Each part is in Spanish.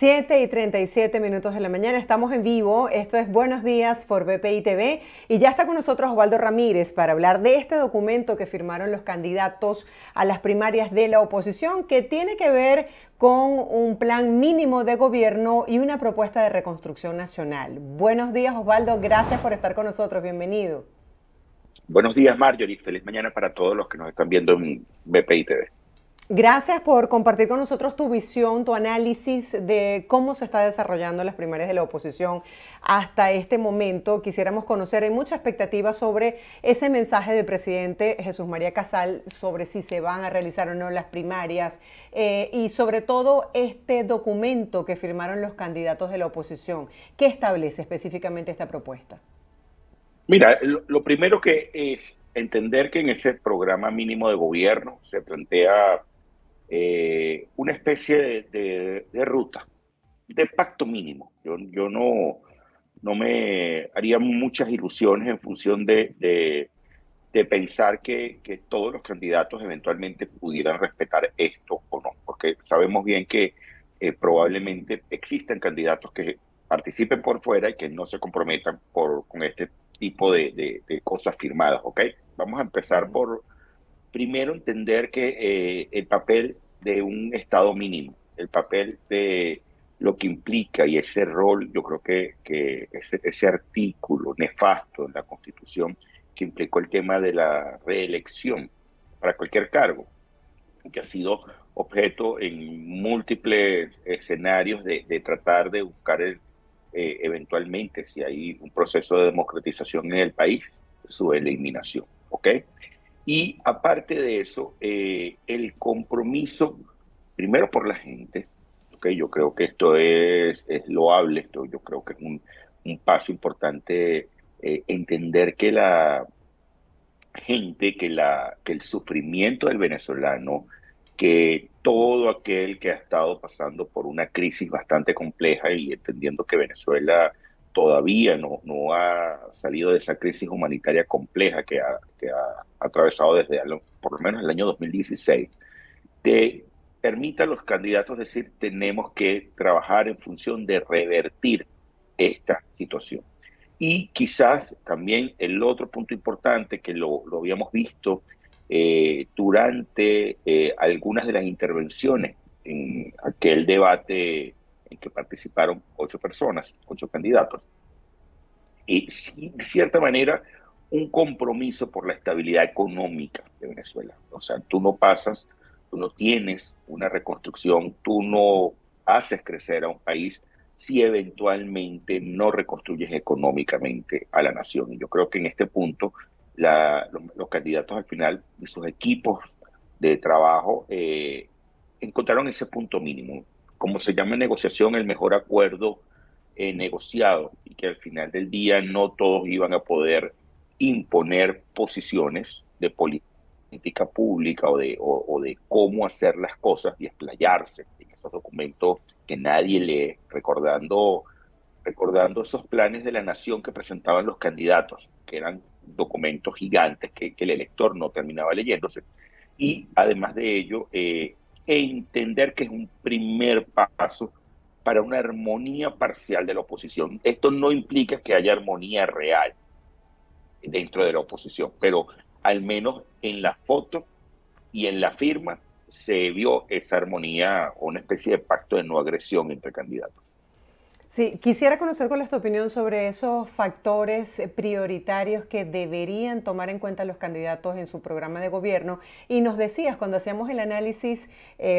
7:37 de la mañana, estamos en vivo, esto es Buenos Días por BPI TV y ya está con nosotros Osvaldo Ramírez para hablar de este documento que firmaron los candidatos a las primarias de la oposición que tiene que ver con un plan mínimo de gobierno y una propuesta de reconstrucción nacional. Buenos días Osvaldo, gracias por estar con nosotros, bienvenido. Buenos días, Marjorie. Feliz mañana para todos los que nos están viendo en BPI TV. Gracias por compartir con nosotros tu visión, tu análisis de cómo se está desarrollando las primarias de la oposición hasta este momento. Quisiéramos conocer, hay mucha expectativa sobre ese mensaje del presidente Jesús María Casal sobre si se van a realizar o no las primarias y sobre todo este documento que firmaron los candidatos de la oposición. ¿Qué establece específicamente esta propuesta? Mira, lo primero que es entender que en ese programa mínimo de gobierno se plantea una especie de ruta, de pacto mínimo. Yo no me haría muchas ilusiones en función de pensar que todos los candidatos eventualmente pudieran respetar esto o no, porque sabemos bien que probablemente existan candidatos que participen por fuera y que no se comprometan con este tipo de cosas firmadas, ¿ok? Vamos a empezar por primero entender que el papel de un Estado mínimo, el papel de lo que implica y ese rol, yo creo que ese artículo nefasto en la Constitución que implicó el tema de la reelección para cualquier cargo, que ha sido objeto en múltiples escenarios de tratar de buscar eventualmente, si hay un proceso de democratización en el país, su eliminación, ¿ok? Y aparte de eso, el compromiso, primero por la gente, ¿okay? Yo creo que esto es loable, esto yo creo que es un paso importante, entender que la gente, que el sufrimiento del venezolano, que todo aquel que ha estado pasando por una crisis bastante compleja y entendiendo que Venezuela todavía no ha salido de esa crisis humanitaria compleja que ha atravesado desde por lo menos el año 2016, te permite a los candidatos decir tenemos que trabajar en función de revertir esta situación. Y quizás también el otro punto importante que lo habíamos visto durante algunas de las intervenciones en aquel debate en que participaron 8 personas, 8 candidatos, y sí, de cierta manera un compromiso por la estabilidad económica de Venezuela. O sea, tú no tienes una reconstrucción, tú no haces crecer a un país si eventualmente no reconstruyes económicamente a la nación. Y yo creo que en este punto los candidatos al final y sus equipos de trabajo encontraron ese punto mínimo. Como se llama en negociación, el mejor acuerdo negociado, y que al final del día no todos iban a poder imponer posiciones de política pública o de cómo hacer las cosas y explayarse en esos documentos que nadie lee, recordando esos planes de la nación que presentaban los candidatos, que eran documentos gigantes que el elector no terminaba leyéndose. Y además de ello, entender que es un primer paso para una armonía parcial de la oposición. Esto no implica que haya armonía real dentro de la oposición, pero al menos en la foto y en la firma se vio esa armonía o una especie de pacto de no agresión entre candidatos. Sí, quisiera conocer cuál es tu opinión sobre esos factores prioritarios que deberían tomar en cuenta los candidatos en su programa de gobierno. Y nos decías, cuando hacíamos el análisis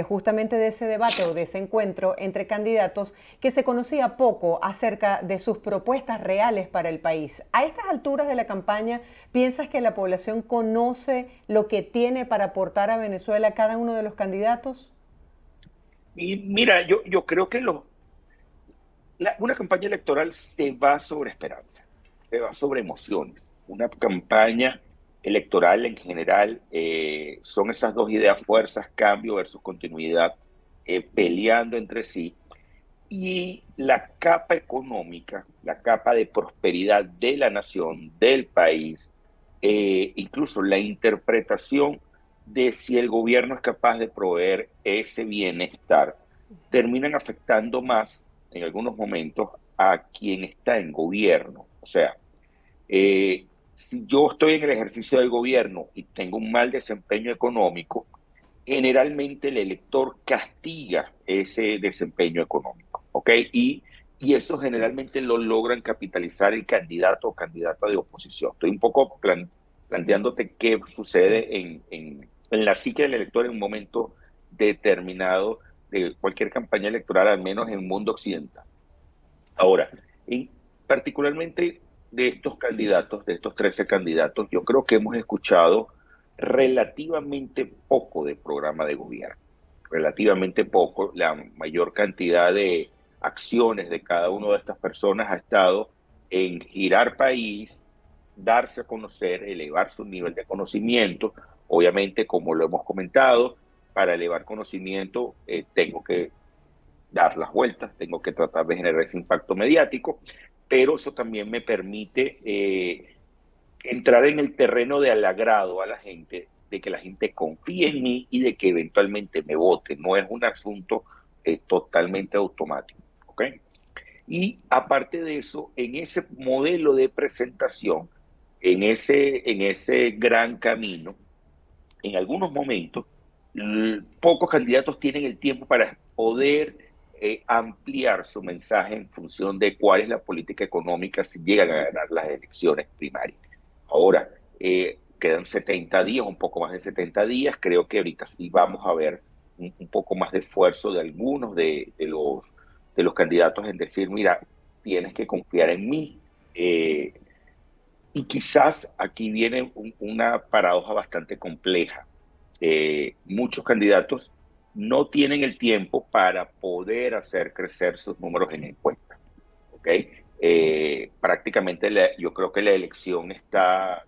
justamente de ese debate o de ese encuentro entre candidatos, que se conocía poco acerca de sus propuestas reales para el país. A estas alturas de la campaña, ¿piensas que la población conoce lo que tiene para aportar a Venezuela cada uno de los candidatos? Y mira, yo creo que una campaña electoral se va sobre esperanza, se va sobre emociones. Una campaña electoral en general son esas dos ideas, fuerzas, cambio versus continuidad, peleando entre sí. Y la capa económica, la capa de prosperidad de la nación, del país, incluso la interpretación de si el gobierno es capaz de proveer ese bienestar terminan afectando más en algunos momentos a quien está en gobierno. O sea, si yo estoy en el ejercicio del gobierno y tengo un mal desempeño económico, generalmente el elector castiga ese desempeño económico, ¿ok? Y eso generalmente lo logran capitalizar el candidato o candidata de oposición. Estoy un poco planteándote qué Sí. sucede en la psique del elector en un momento determinado de cualquier campaña electoral, al menos en el mundo occidental. Ahora, y particularmente de estos candidatos, de estos 13 candidatos, yo creo que hemos escuchado relativamente poco de programa de gobierno, relativamente poco. La mayor cantidad de acciones de cada una de estas personas ha estado en girar país, darse a conocer, elevar su nivel de conocimiento. Obviamente, como lo hemos comentado, para elevar conocimiento tengo que dar las vueltas, tengo que tratar de generar ese impacto mediático, pero eso también me permite entrar en el terreno del agrado a la gente, de que la gente confíe en mí y de que eventualmente me vote. No es un asunto totalmente automático. ¿Ok? Y aparte de eso, en ese modelo de presentación, en ese gran camino, en algunos momentos, pocos candidatos tienen el tiempo para poder ampliar su mensaje en función de cuál es la política económica si llegan a ganar las elecciones primarias. Ahora, quedan 70 días, un poco más de 70 días, creo que ahorita sí vamos a ver un poco más de esfuerzo de algunos de los candidatos en decir, mira, tienes que confiar en mí. Y quizás aquí viene una paradoja bastante compleja. Muchos candidatos no tienen el tiempo para poder hacer crecer sus números en encuestas. ¿Ok? Prácticamente yo creo que la elección está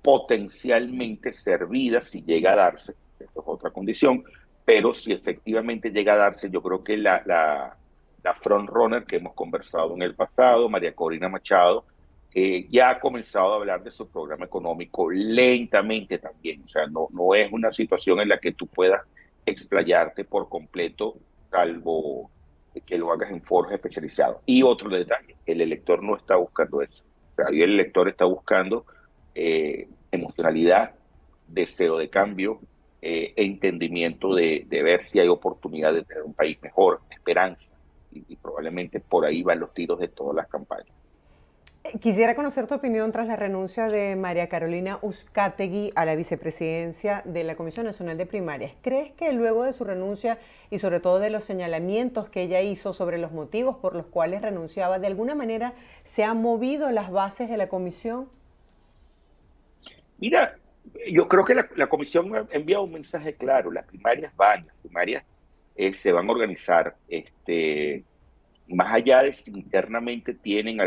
potencialmente servida si llega a darse, esto es otra condición, pero si efectivamente llega a darse, yo creo que la front runner que hemos conversado en el pasado, María Corina Machado, ya ha comenzado a hablar de su programa económico lentamente también. O sea, no es una situación en la que tú puedas explayarte por completo, salvo que lo hagas en foros especializados. Y otro detalle, el elector no está buscando eso. O sea, el elector está buscando emocionalidad, deseo de cambio, entendimiento de ver si hay oportunidad de tener un país mejor, esperanza. Y probablemente por ahí van los tiros de todas las campañas. Quisiera conocer tu opinión tras la renuncia de María Carolina Uzcategui a la vicepresidencia de la Comisión Nacional de Primarias. ¿Crees que luego de su renuncia y sobre todo de los señalamientos que ella hizo sobre los motivos por los cuales renunciaba, de alguna manera se han movido las bases de la comisión? Mira, yo creo que la comisión ha enviado un mensaje claro. Las primarias se van a organizar. Más allá de si internamente tienen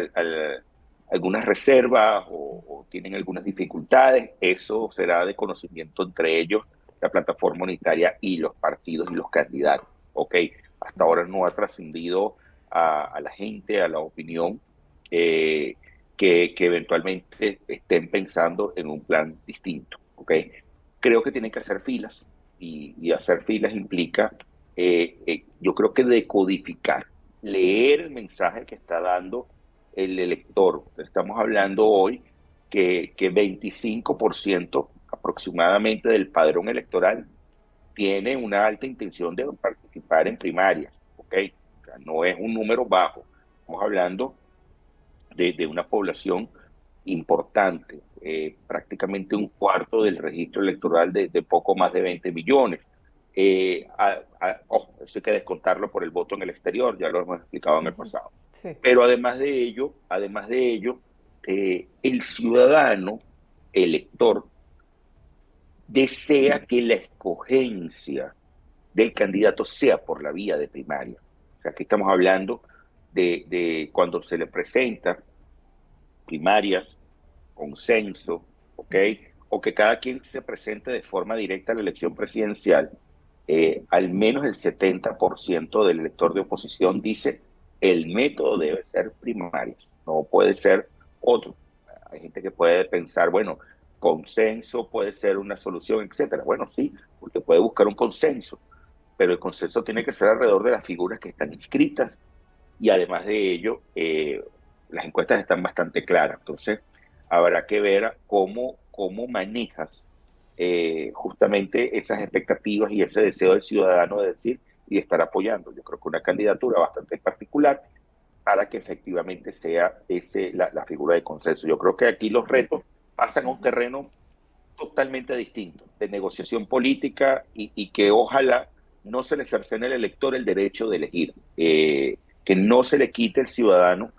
algunas reservas o tienen algunas dificultades, eso será de conocimiento entre ellos, la plataforma unitaria y los partidos y los candidatos. Ok, hasta ahora no ha trascendido a la gente, a la opinión, eh, que eventualmente estén pensando en un plan distinto. Ok, creo que tienen que hacer filas y hacer filas implica, yo creo que decodificar, leer el mensaje que está dando el elector. Estamos hablando hoy que 25% aproximadamente del padrón electoral tiene una alta intención de participar en primarias, ¿ok? O sea, no es un número bajo. Estamos hablando de una población importante, prácticamente un cuarto del registro electoral de poco más de 20 millones. Eso hay que descontarlo por el voto en el exterior, ya lo hemos explicado en el pasado. Sí. Pero además de ello, el ciudadano elector desea que la escogencia del candidato sea por la vía de primaria. O sea, aquí estamos hablando de cuando se le presenta primarias, consenso, ¿ok? O que cada quien se presente de forma directa a la elección presidencial, al menos el 70% del elector de oposición dice el método debe ser primarias, no puede ser otro. Hay gente que puede pensar, bueno, consenso puede ser una solución, etcétera. Bueno, sí, porque puede buscar un consenso, pero el consenso tiene que ser alrededor de las figuras que están inscritas y además de ello, las encuestas están bastante claras. Entonces, habrá que ver cómo manejas justamente esas expectativas y ese deseo del ciudadano de decir y de estar apoyando. Yo creo que una candidatura bastante particular para que efectivamente sea la figura de consenso. Yo creo que aquí los retos pasan a un terreno totalmente distinto, de negociación política y que ojalá no se le cercene al elector el derecho de elegir, que no se le quite al ciudadano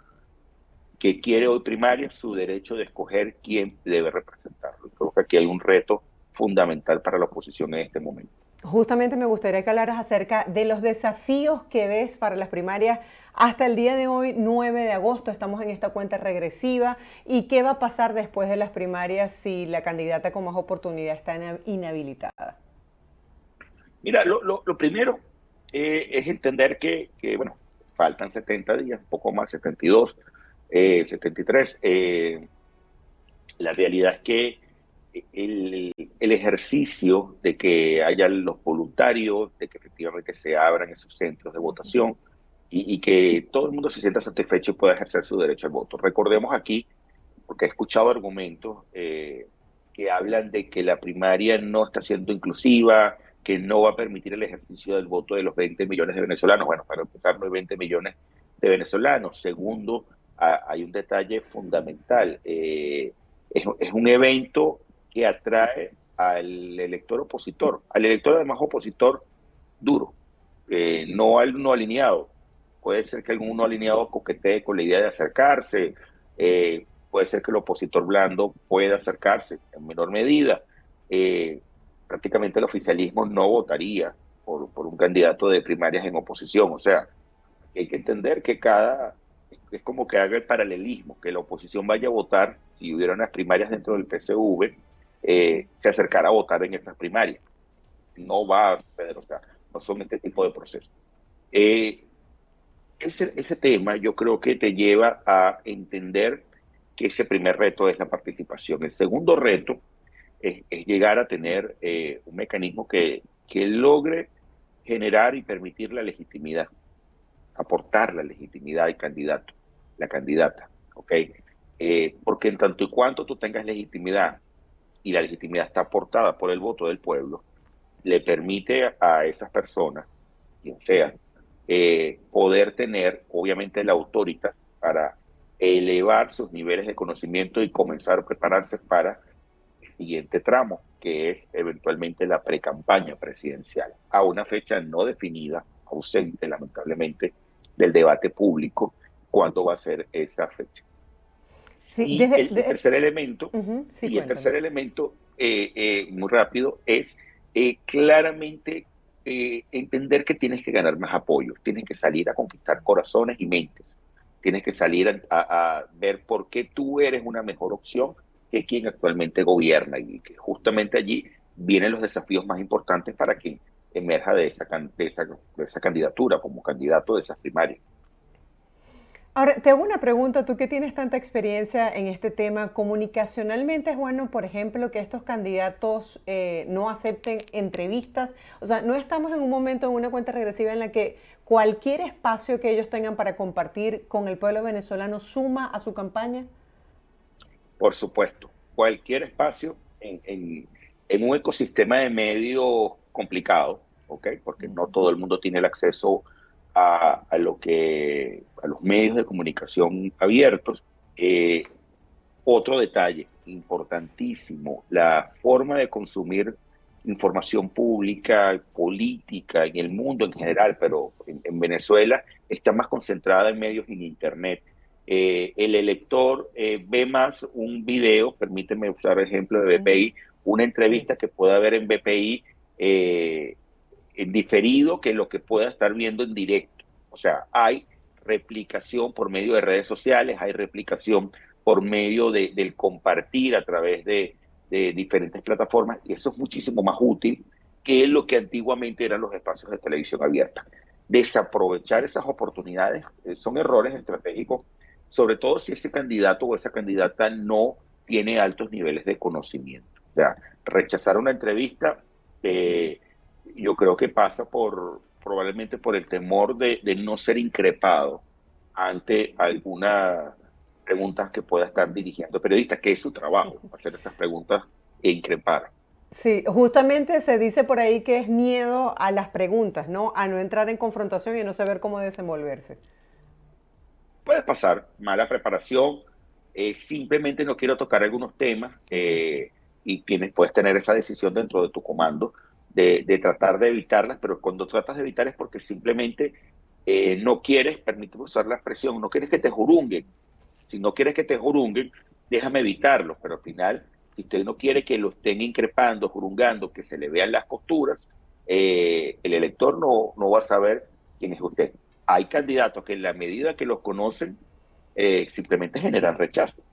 que quiere hoy primaria su derecho de escoger quién debe representarlo. Creo que aquí hay un reto fundamental para la oposición en este momento. Justamente me gustaría que hablaras acerca de los desafíos que ves para las primarias hasta el día de hoy, 9 de agosto. Estamos en esta cuenta regresiva. ¿Y qué va a pasar después de las primarias si la candidata con más oportunidad está inhabilitada? Mira, lo primero es entender bueno, faltan 70 días, un poco más, 72, 73. La realidad es que el ejercicio de que haya los voluntarios, de que efectivamente se abran esos centros de votación y que todo el mundo se sienta satisfecho y pueda ejercer su derecho al voto. Recordemos aquí, porque he escuchado argumentos que hablan de que la primaria no está siendo inclusiva, que no va a permitir el ejercicio del voto de los 20 millones de venezolanos. Bueno, para empezar, no hay 20 millones de venezolanos. Segundo, hay un detalle fundamental. Es un evento que atrae al elector opositor, al elector además opositor duro, no al no alineado. Puede ser que algún no alineado coquetee con la idea de acercarse, puede ser que el opositor blando pueda acercarse en menor medida. Eh, Prácticamente el oficialismo no votaría por un candidato de primarias en oposición. O sea, hay que entender que es como que haga el paralelismo, que la oposición vaya a votar, si hubiera unas primarias dentro del PSV, se acercará a votar en estas primarias. No va a suceder, o sea, no son este tipo de procesos. Eh, ese tema yo creo que te lleva a entender que ese primer reto es la participación. El segundo reto es llegar a tener un mecanismo que logre generar y permitir la legitimidad, aportar la legitimidad al candidato, la candidata, ¿ok? Porque en tanto y cuanto tú tengas legitimidad y la legitimidad está aportada por el voto del pueblo, le permite a esas personas, quien sea, poder tener, obviamente, la autoridad para elevar sus niveles de conocimiento y comenzar a prepararse para el siguiente tramo, que es eventualmente la precampaña presidencial, a una fecha no definida, ausente lamentablemente del debate público, cuándo va a ser esa fecha. Sí, Y el tercer elemento, sí, cuéntame. muy rápido, es claramente entender que tienes que ganar más apoyos, tienes que salir a conquistar corazones y mentes, tienes que salir a ver por qué tú eres una mejor opción que quien actualmente gobierna y que justamente allí vienen los desafíos más importantes para quien emerja de esa candidatura como candidato de esas primarias. Ahora, te hago una pregunta, tú que tienes tanta experiencia en este tema, comunicacionalmente es bueno, por ejemplo, que estos candidatos no acepten entrevistas, o sea, no estamos en un momento, en una cuenta regresiva en la que cualquier espacio que ellos tengan para compartir con el pueblo venezolano suma a su campaña. Por supuesto, cualquier espacio en un ecosistema de medios complicado, ¿ok? Porque no todo el mundo tiene el acceso a los medios de comunicación abiertos. Otro detalle importantísimo, la forma de consumir información pública, política, en el mundo en general, pero en Venezuela está más concentrada en medios en Internet. El elector ve más un video, permíteme usar el ejemplo de Ujú. BPI, una Sí. entrevista que pueda ver en BPI en diferido que lo que pueda estar viendo en directo. O sea, hay replicación por medio de redes sociales, hay replicación por medio del compartir a través de diferentes plataformas, y eso es muchísimo más útil que lo que antiguamente eran los espacios de televisión abierta. Desaprovechar esas oportunidades son errores estratégicos, sobre todo si ese candidato o esa candidata no tiene altos niveles de conocimiento. O sea, rechazar una entrevista yo creo que pasa probablemente por el temor de no ser increpado ante alguna pregunta que pueda estar dirigiendo el periodista, que es su trabajo, hacer esas preguntas e increpar. Sí, justamente se dice por ahí que es miedo a las preguntas, ¿no? A no entrar en confrontación y a no saber cómo desenvolverse. Puede pasar mala preparación, simplemente no quiero tocar algunos temas y puedes tener esa decisión dentro de tu comando de tratar de evitarlas, pero cuando tratas de evitar es porque simplemente no quieres, permíteme usar la expresión, no quieres que te jurunguen. Si no quieres que te jurunguen, déjame evitarlo, pero al final, si usted no quiere que lo estén increpando, jurungando, que se le vean las costuras, el elector no va a saber quién es usted. Hay candidatos que en la medida que los conocen, simplemente generan rechazo.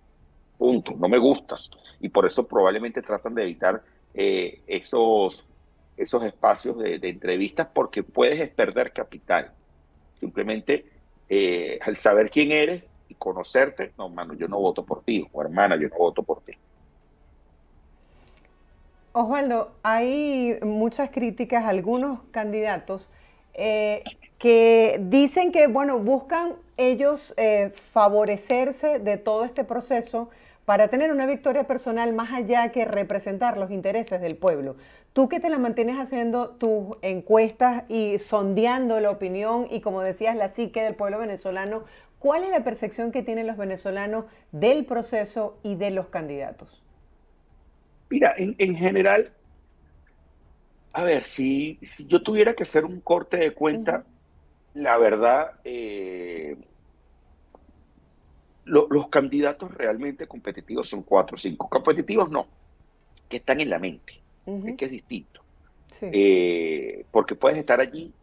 Punto. No me gustas. Y por eso probablemente tratan de evitar esos espacios de entrevistas porque puedes perder capital. Simplemente al saber quién eres y conocerte, no, mano, yo no voto por ti, o hermana, yo no voto por ti. Osvaldo, hay muchas críticas a algunos candidatos que dicen que, bueno, buscan ellos favorecerse de todo este proceso para tener una victoria personal más allá que representar los intereses del pueblo. Tú que te la mantienes haciendo tus encuestas y sondeando la opinión y, como decías, la psique del pueblo venezolano, ¿cuál es la percepción que tienen los venezolanos del proceso y de los candidatos? Mira, en general, a ver, si yo tuviera que hacer un corte de Ujú, cuenta, la verdad, los candidatos realmente competitivos son cuatro o cinco. Competitivos no, que están en la mente, ujú. que es distinto. Sí. Porque puedes estar allí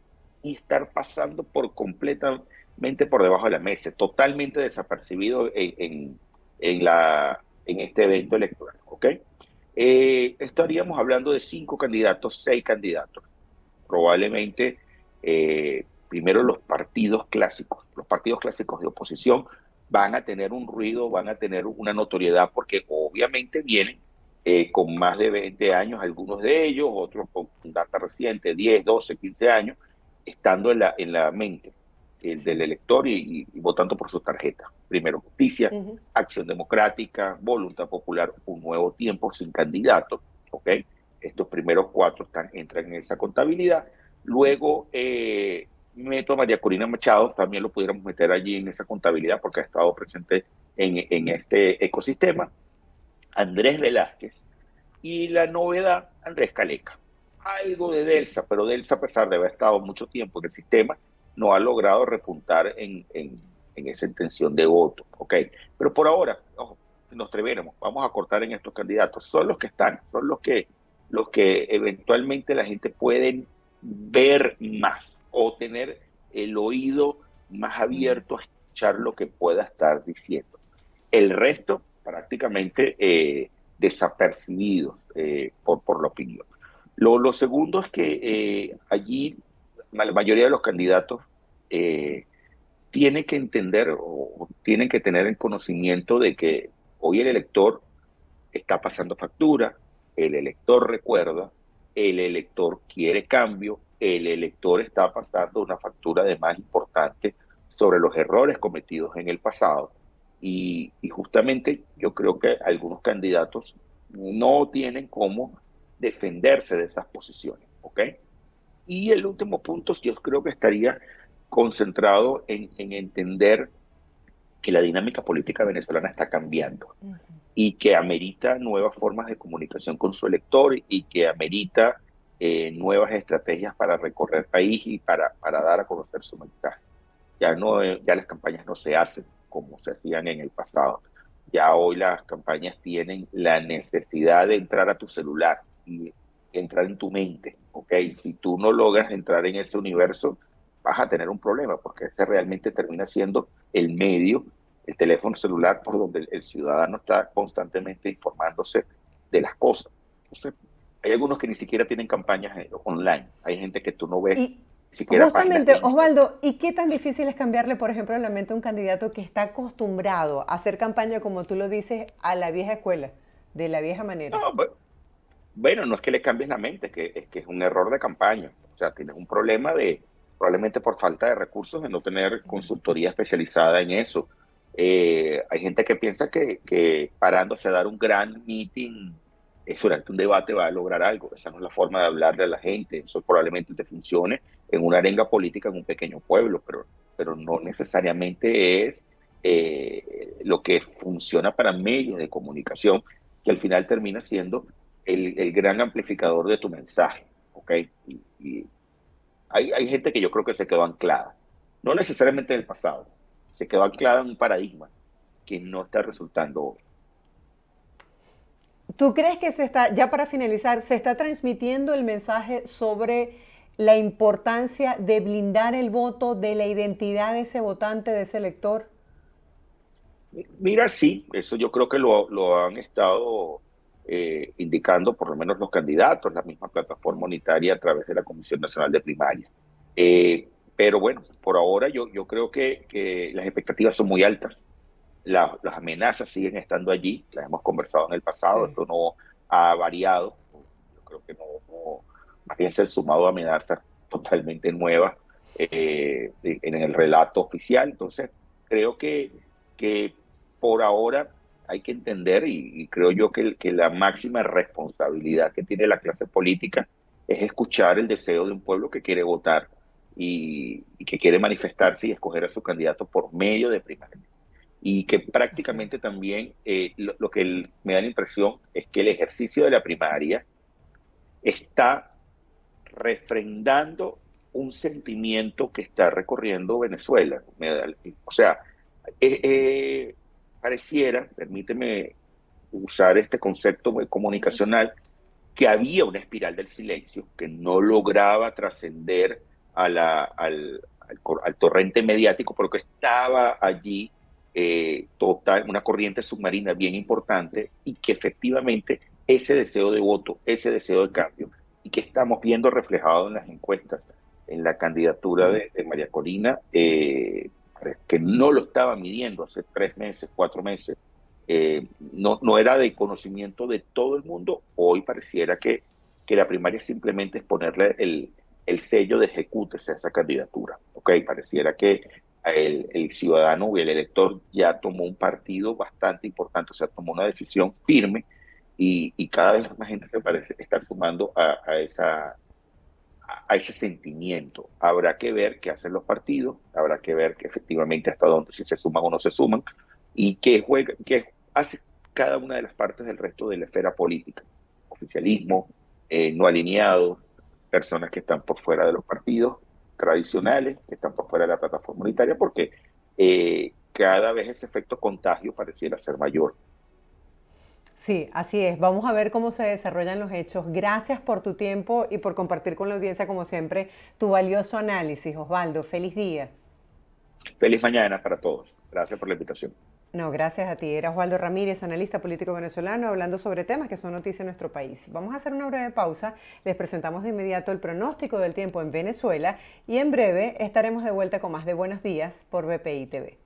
y estar pasando por completamente por debajo de la mesa, totalmente desapercibido en este evento electoral, ¿ok? Estaríamos hablando de cinco candidatos, seis candidatos. Probablemente, primero los partidos clásicos de oposición van a tener un ruido, van a tener una notoriedad, porque obviamente vienen con más de 20 años, algunos de ellos, otros con data reciente, 10, 12, 15 años, estando en la mente del Sí. elector y votando por su tarjeta. Primero, justicia, Ujú. acción democrática, voluntad popular, un nuevo tiempo sin candidato, ¿ok? Estos primeros cuatro entran en esa contabilidad. Luego, meto a María Corina Machado, también lo pudiéramos meter allí en esa contabilidad porque ha estado presente en este ecosistema. Andrés Velázquez y la novedad, Andrés Caleca. Algo de Delsa, pero Delsa, a pesar de haber estado mucho tiempo en el sistema, no ha logrado repuntar en esa intención de voto. ¿Ok? Pero por ahora, ojo, si nos atreviéramos, vamos a cortar en estos candidatos. Son los que están, son los que eventualmente la gente puede ver más o tener el oído más Ujú. abierto a escuchar lo que pueda estar diciendo. El resto, prácticamente, desapercibidos por la opinión. Lo segundo es que allí la mayoría de los candidatos eh, tienen que entender o tienen que tener el conocimiento de que hoy el elector está pasando factura, el elector recuerda, el elector quiere cambio, el elector está pasando una factura de más importante sobre los errores cometidos en el pasado y justamente yo creo que algunos candidatos no tienen cómo defenderse de esas posiciones, ¿ok? Y el último punto yo creo que estaría concentrado en entender que la dinámica política venezolana está cambiando y que amerita nuevas formas de comunicación con su elector y que amerita nuevas estrategias para recorrer el país y para dar a conocer su mensaje. Ya las campañas no se hacen como se hacían en el pasado. Ya hoy las campañas tienen la necesidad de entrar a tu celular y entrar en tu mente, ¿ok? Si tú no logras entrar en ese universo, vas a tener un problema porque ese realmente termina siendo el medio, el teléfono celular por donde el ciudadano está constantemente informándose de las cosas. Entonces, hay algunos que ni siquiera tienen campañas online. Hay gente que tú no ves Y ni siquiera páginas de justamente, Instagram. Osvaldo, ¿y qué tan difícil es cambiarle, por ejemplo, la mente a un candidato que está acostumbrado a hacer campaña, como tú lo dices, a la vieja escuela, de la vieja manera? No, Bueno, no es que le cambies la mente, es que es un error de campaña. O sea, tienes un problema de, probablemente por falta de recursos, de no tener consultoría especializada en eso. Hay gente que piensa que parándose a dar un gran meeting durante un debate va a lograr algo. Esa no es la forma de hablarle a la gente. Eso probablemente te funcione en una arenga política en un pequeño pueblo, pero no necesariamente es lo que funciona para medios de comunicación, que al final termina siendo el gran amplificador de tu mensaje, ¿ok? Y hay gente que yo creo que se quedó anclada, no necesariamente en el pasado, se quedó anclada en un paradigma que no está resultando hoy. ¿Tú crees que se está, ya para finalizar, se está transmitiendo el mensaje sobre la importancia de blindar el voto, de la identidad de ese votante, de ese elector? Mira, sí, eso yo creo que lo han estado indicando por lo menos los candidatos, la misma plataforma unitaria a través de la Comisión Nacional de Primaria. Pero bueno, por ahora yo creo que las expectativas son muy altas, las amenazas siguen estando allí, las hemos conversado en el pasado, Sí, esto no ha variado, yo creo que más bien se han sumado amenazas totalmente nuevas en el relato oficial, entonces creo que por ahora hay que entender y creo yo que la máxima responsabilidad que tiene la clase política es escuchar el deseo de un pueblo que quiere votar y que quiere manifestarse y escoger a su candidato por medio de primarias y que así es. prácticamente también lo que me da la impresión es que el ejercicio de la primaria está refrendando un sentimiento que está recorriendo Venezuela. O sea, eh, eh, pareciera, permíteme usar este concepto muy comunicacional, que había una espiral del silencio que no lograba trascender al torrente mediático, porque estaba allí una corriente submarina bien importante y que efectivamente ese deseo de voto, ese deseo de cambio, y que estamos viendo reflejado en las encuestas, en la candidatura de María Corina, que no lo estaba midiendo hace 3 meses, 4 meses, no era de conocimiento de todo el mundo, hoy pareciera que la primaria simplemente es ponerle el sello de ejecútese a esa candidatura. Ok, pareciera que el ciudadano y el elector ya tomó un partido bastante importante, o sea, tomó una decisión firme y cada vez más gente se parece estar sumando a ese sentimiento. Habrá que ver qué hacen los partidos, habrá que ver que efectivamente hasta dónde si se suman o no se suman y qué hace cada una de las partes del resto de la esfera política. Oficialismo, no alineados, personas que están por fuera de los partidos tradicionales, que están por fuera de la plataforma unitaria, porque cada vez ese efecto contagio pareciera ser mayor. Sí, así es. Vamos a ver cómo se desarrollan los hechos. Gracias por tu tiempo y por compartir con la audiencia, como siempre, tu valioso análisis, Osvaldo. Feliz día. Feliz mañana para todos. Gracias por la invitación. No, gracias a ti. Era Osvaldo Ramírez, analista político venezolano, hablando sobre temas que son noticia en nuestro país. Vamos a hacer una breve pausa. Les presentamos de inmediato el pronóstico del tiempo en Venezuela y en breve estaremos de vuelta con más de Buenos Días por BPI TV.